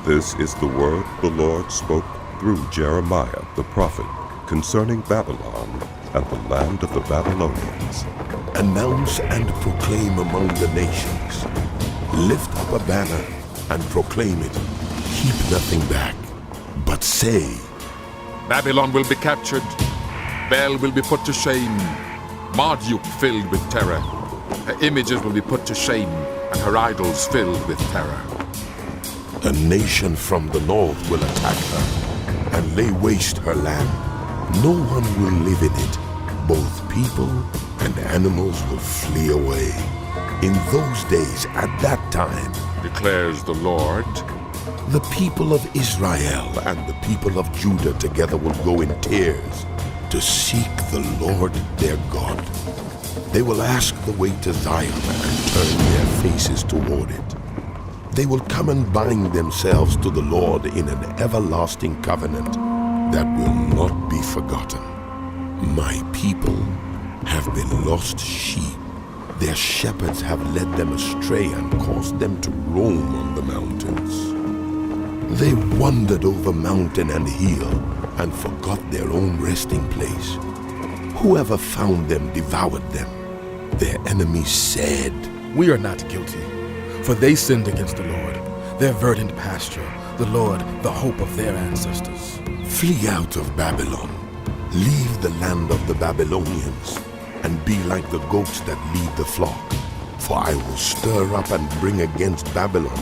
This is the word the Lord spoke through Jeremiah the prophet concerning Babylon and the land of the Babylonians. Announce and proclaim among the nations. Lift up a banner and proclaim it. Keep nothing back, but say, Babylon will be captured. Bel will be put to shame. Marduk filled with terror. Her images will be put to shame, and her idols filled with terror. A nation from the north will attack her and lay waste her land. No one will live in it. Both people and animals will flee away. In those days, at that time, declares the Lord, the people of Israel and the people of Judah together will go in tears to seek the Lord their God. They will ask the way to Zion and turn their faces toward it. They will come and bind themselves to the Lord in an everlasting covenant that will not be forgotten. My people have been lost sheep. Their shepherds have led them astray and caused them to roam on the mountains. They wandered over mountain and hill and forgot their own resting place. Whoever found them devoured them. Their enemies said, We are not guilty, for they sinned against the Lord, their verdant pasture, the Lord, the hope of their ancestors. Flee out of Babylon. Leave the land of the Babylonians and be like the goats that lead the flock. For I will stir up and bring against Babylon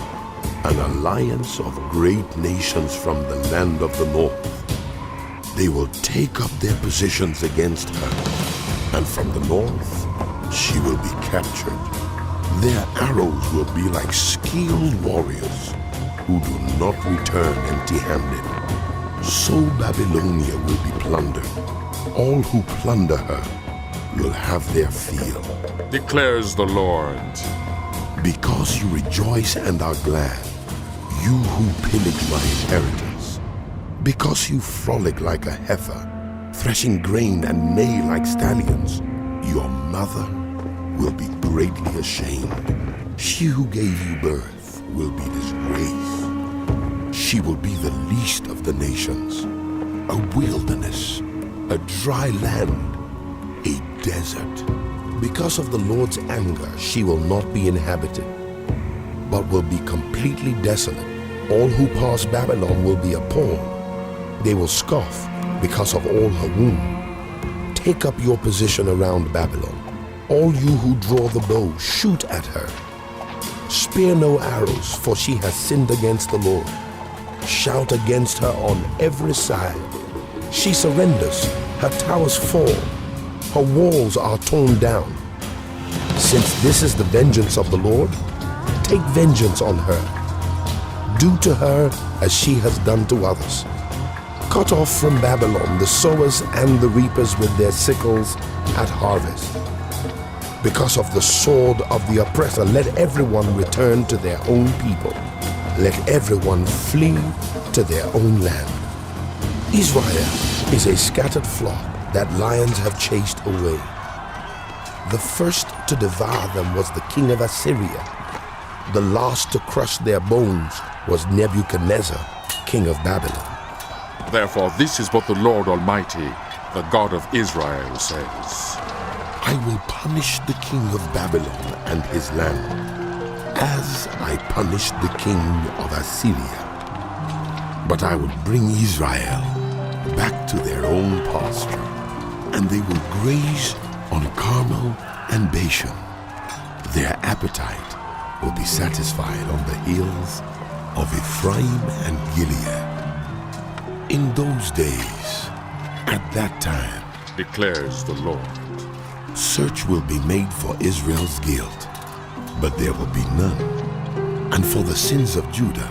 an alliance of great nations from the land of the north. They will take up their positions against her, and from the north she will be captured. Their arrows will be like skilled warriors who do not return empty-handed. So Babylonia will be plundered. All who plunder her will have their fill, declares the Lord. Because you rejoice and are glad, you who pillage my inheritance. Because you frolic like a heifer, threshing grain and neigh like stallions, your mother will be greatly ashamed. She who gave you birth will be disgraced. She will be the least of the nations, a wilderness, a dry land, a desert. Because of the Lord's anger, she will not be inhabited, but will be completely desolate. All who pass Babylon will be appalled. They will scoff because of all her womb. Take up your position around Babylon. All you who draw the bow, shoot at her. Spare no arrows, for she has sinned against the Lord. Shout against her on every side. She surrenders, her towers fall, her walls are torn down. Since this is the vengeance of the Lord, take vengeance on her. Do to her as she has done to others. Cut off from Babylon the sowers and the reapers with their sickles at harvest. Because of the sword of the oppressor, let everyone return to their own people. Let everyone flee to their own land. Israel is a scattered flock that lions have chased away. The first to devour them was the king of Assyria. The last to crush their bones was Nebuchadnezzar, king of Babylon. Therefore, this is what the Lord Almighty, the God of Israel, says. I will punish the king of Babylon and his land, as I punished the king of Assyria. But I will bring Israel back to their own pasture, and they will graze on Carmel and Bashan. Their appetite will be satisfied on the hills of Ephraim and Gilead. In those days, at that time, declares the Lord, search will be made for Israel's guilt, but there will be none, and for the sins of Judah,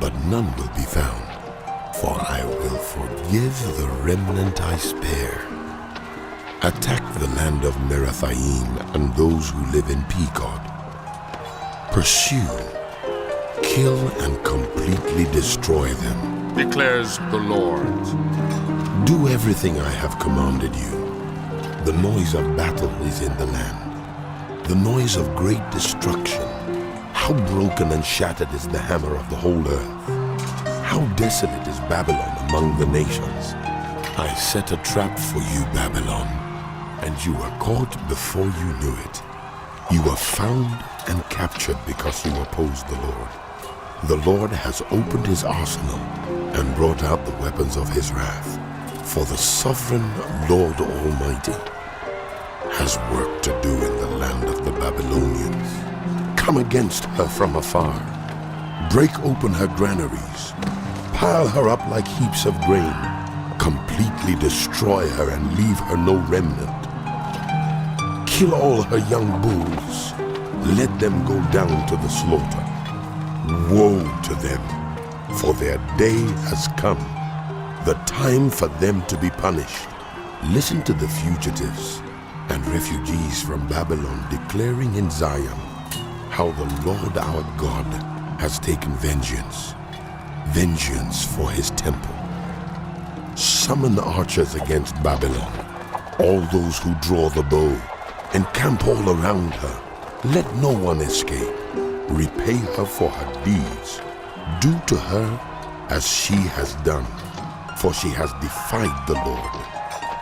but none will be found. For I will forgive the remnant I spare. Attack the land of Merathaim and those who live in Pekod. Pursue, kill, and completely destroy them, declares the Lord. Do everything I have commanded you. The noise of battle is in the land, the noise of great destruction. How broken and shattered is the hammer of the whole earth. How desolate is Babylon among the nations. I set a trap for you, Babylon, and you were caught before you knew it. You were found and captured because you opposed the Lord. The Lord has opened his arsenal and brought out the weapons of his wrath. For the sovereign Lord Almighty has work to do in the land of the Babylonians. Come against her from afar. Break open her granaries. Pile her up like heaps of grain. Completely destroy her and leave her no remnant. Kill all her young bulls. Let them go down to the slaughter. Woe to them, for their day has come, the time for them to be punished. Listen to the fugitives and refugees from Babylon declaring in Zion how the Lord our God has taken vengeance for his temple. Summon archers against Babylon, all those who draw the bow, encamp all around her. Let no one escape. Repay her for her deeds. Do to her as she has done, for she has defied the Lord,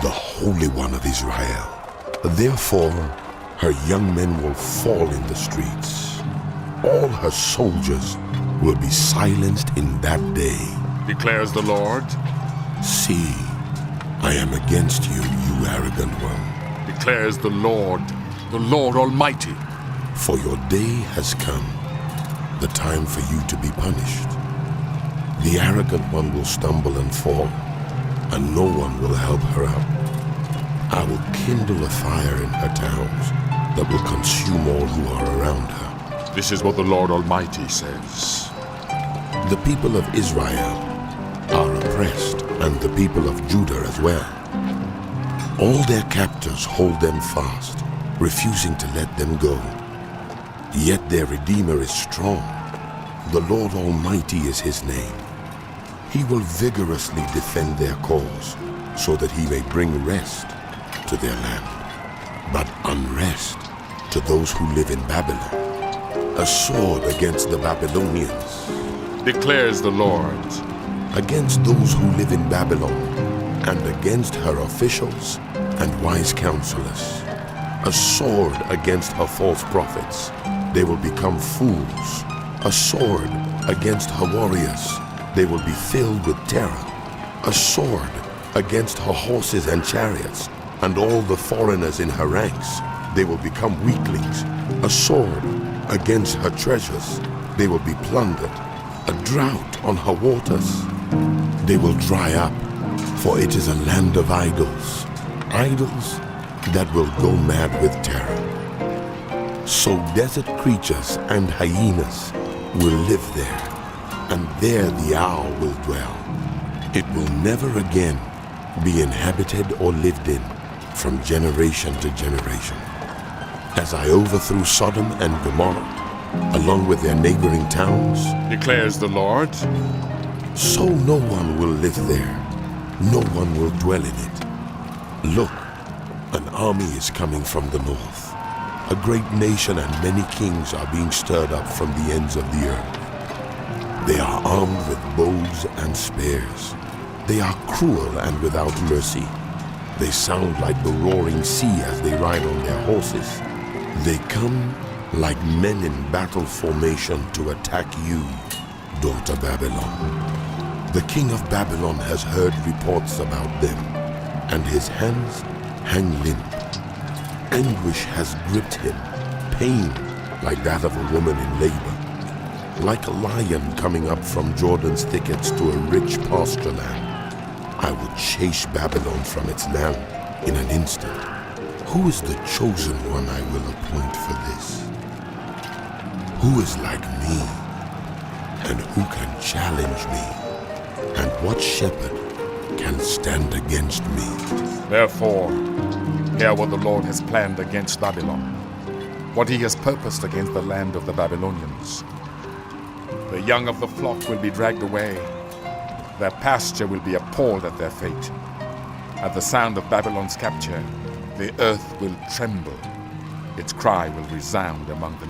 the Holy One of Israel. Therefore, her young men will fall in the streets. All her soldiers will be silenced in that day, declares the Lord. See, I am against you, you arrogant one, declares the Lord Almighty. For your day has come, the time for you to be punished. The arrogant one will stumble and fall, and no one will help her up. I will kindle a fire in her towns that will consume all who are around her. This is what the Lord Almighty says. The people of Israel are oppressed, and the people of Judah as well. All their captors hold them fast, refusing to let them go. Yet their Redeemer is strong. The Lord Almighty is his name. He will vigorously defend their cause, so that he may bring rest to their land, but unrest to those who live in Babylon. A sword against the Babylonians, declares the Lord. Against those who live in Babylon, and against her officials and wise counselors. A sword against her false prophets. They will become fools. A sword against her warriors. They will be filled with terror. A sword against her horses and chariots, and all the foreigners in her ranks. They will become weaklings. A sword against her treasures. They will be plundered. A drought on her waters. They will dry up, for it is a land of idols. Idols that will go mad with terror. So desert creatures and hyenas will live there, and there the owl will dwell. It will never again be inhabited or lived in from generation to generation. As I overthrew Sodom and Gomorrah, along with their neighboring towns, declares the Lord, so no one will live there, no one will dwell in it. Look, an army is coming from the north. A great nation and many kings are being stirred up from the ends of the earth. They are armed with bows and spears. They are cruel and without mercy. They sound like the roaring sea as they ride on their horses. They come like men in battle formation to attack you, daughter Babylon. The king of Babylon has heard reports about them, and his hands hang limp. Anguish has gripped him, pain like that of a woman in labor. Like a lion coming up from Jordan's thickets to a rich pasture land, I will chase Babylon from its land in an instant. Who is the chosen one I will appoint for this? Who is like me, and who can challenge me? And what shepherd can stand against me? Therefore, hear what the Lord has planned against Babylon, what he has purposed against the land of the Babylonians. The young of the flock will be dragged away. Their pasture will be appalled at their fate. At the sound of Babylon's capture, the earth will tremble. Its cry will resound among the